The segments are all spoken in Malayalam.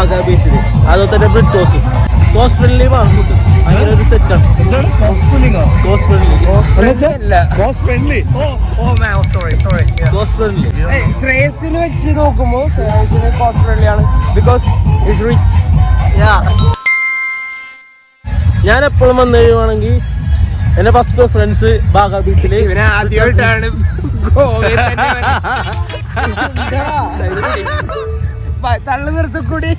ബാഗ ബീച്ചിൽ. അതുപോലെ തന്നെ ബ്രിട്ടോസ് കോസ്റ്റ് ഫ്രണ്ട്ലി ഫുഡ്. അങ്ങനെ ഒരു സെറ്റാണ്. ശ്രേയസിന് വെച്ച് നോക്കുമ്പോൾ ശ്രേയസിന് കോസ്റ്റ് ഫ്രണ്ട്ലി ആണ്. Because it's rich. ഞാൻ എപ്പോഴും വന്നു കഴിയുവാണെങ്കിൽ എന്റെ ഫസ്റ്റ് പ്രിഫറൻസ് ബാഗ ബീച്ചില്. ഇവനെ ആദ്യമായിട്ടാണ് തള്ളു നിർത്തിക്കൂടി.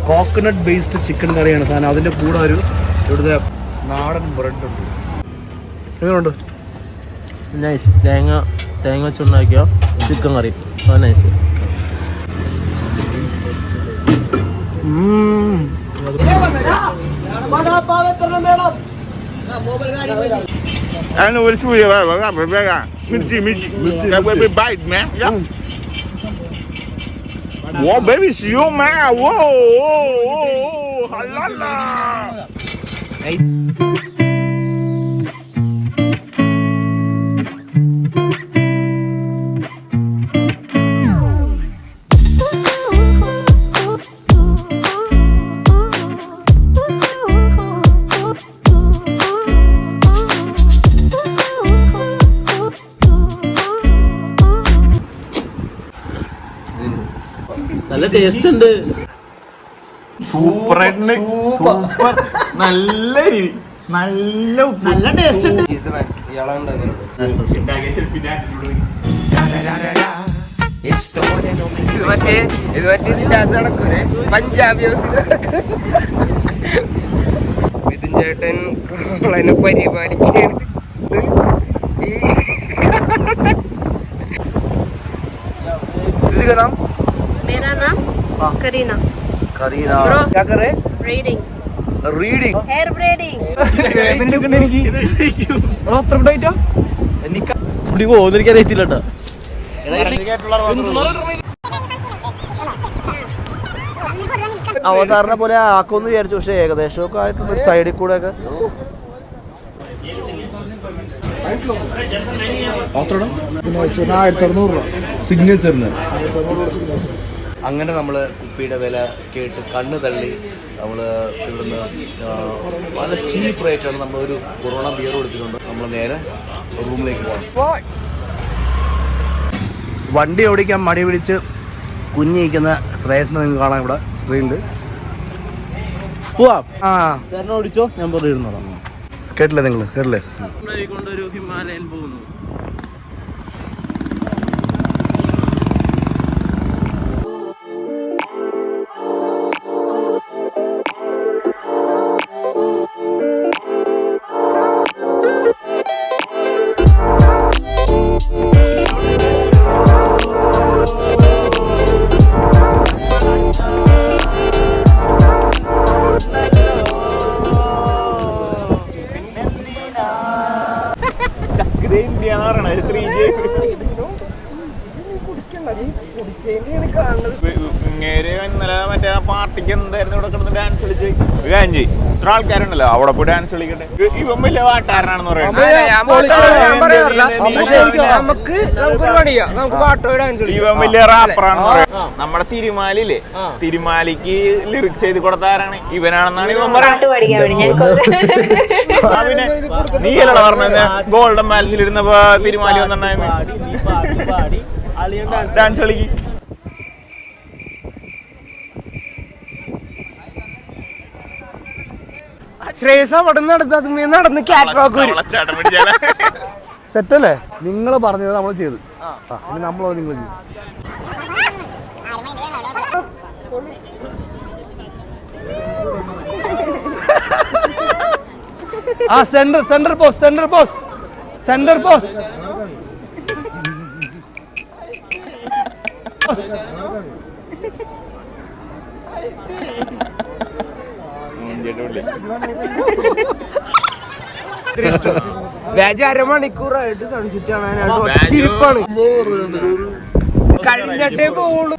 കോക്കനട്ട് ബേസ്ഡ് ചിക്കൻ കറിയാണ് സാധനം. അതിന്റെ കൂടെ ഒരു ഇവിടുത്തെ നാടൻ ബ്രെഡ് ഉണ്ട്. എങ്ങനെയുണ്ട്? നൈസ്. തേങ്ങ വെച്ചുണ്ടാക്കിയ chicken curry. Nice. Whoa, baby, it's you, man. Whoa, halala. നല്ല ടേസ്റ്റ് ഉണ്ട്. Super super. നല്ല ടേസ്റ്റ് ഉണ്ട്. പഞ്ചാബി മിഥുൻ ചേട്ടൻ കോളനെ പരിപാലിക്കുകയാണ്. मेरा नाम करीना. करीना Bro. क्या कर रहे? Reading. Reading. Hair braiding. പുള്ളി പോകുന്ന എനിക്കറിയത്തില്ല കേട്ടോ. അവതാരണ പോലെ ആക്കുമെന്ന് വിചാരിച്ചു. പക്ഷെ ഏകദേശമൊക്കെ ആയിട്ടുണ്ട്. ഒരു സൈഡിൽ കൂടെ ഒക്കെ സിഗ്നേച്ചറിന്. അങ്ങനെ നമ്മൾ കുപ്പിയുടെ വില കേട്ട് കണ്ണ് തള്ളി നമ്മൾ ഇവിടുന്ന് വളരെ ചീപ്പ് റേറ്റാണ്. നമ്മളൊരു കൊറോണ ബിയർ കൊടുത്തിട്ടുണ്ട്. നമ്മൾ നേരെ റൂമിലേക്ക് പോകണം. വണ്ടി ഓടിക്കാൻ മടി പിടിച്ച് കുഞ്ഞിരിക്കുന്ന ശ്രേയസിനെ നിങ്ങൾക്ക് കാണാം ഇവിടെ സ്ക്രീനിൽ. പോവാം. ചേട്ടനെ ഓടിച്ചോ, ഞാൻ പറഞ്ഞിരുന്നോളാം. കേട്ടില്ലേ നിങ്ങൾ? കേട്ടില്ലേ? കൊണ്ടൊരു ഹിമാലയൻ പോകുന്നു. ഇന്നലെ മറ്റേ പാർട്ടിക്ക് എന്തായിരുന്നു ഇവിടെ കിടന്ന് ഡാൻസ് കളിച്ച് കാഞ്ചി ഇത്ര ആൾക്കാരുണ്ടല്ലോ അവിടെ പോയി ഡാൻസ് കളിക്കട്ടെ. ഇവൻ വലിയ പാട്ടുകാരനാണെന്ന് പറയുന്നത്. ഇവൻ വലിയ റാപ്പറാണെന്ന് പറയുന്നത്. നമ്മുടെ തിരുമാലില്ലേ, തിരുമാലിക്ക് ലിറിക്സ് എഴുതി കൊടുത്താരാണ് ഇവനാണെന്നാണ് ഇവൻ പറയുന്നത്. നീ അല്ലടാ പറഞ്ഞത് ഗോൾഡൻ പാലസിലിരുന്നപ്പോ തിരുമാലി വന്നിട്ടുണ്ടായിരുന്നു ഡാൻസ് കളിക്ക്. ശ്രേയസ് അവിടെ നടന്ന് കാറ്റ് സെറ്റല്ലേ? നിങ്ങൾ പറഞ്ഞത് നമ്മൾ ചെയ്തു. ഇനി നമ്മളോ നിങ്ങൾ ചെയ്തു. Centre pose. അരമണിക്കൂറായിട്ട് സൺസെറ്റ് കാണാനായിട്ട് ഒത്തിരിപ്പാണ്. കഴിഞ്ഞിട്ടേ പോവുള്ളൂ.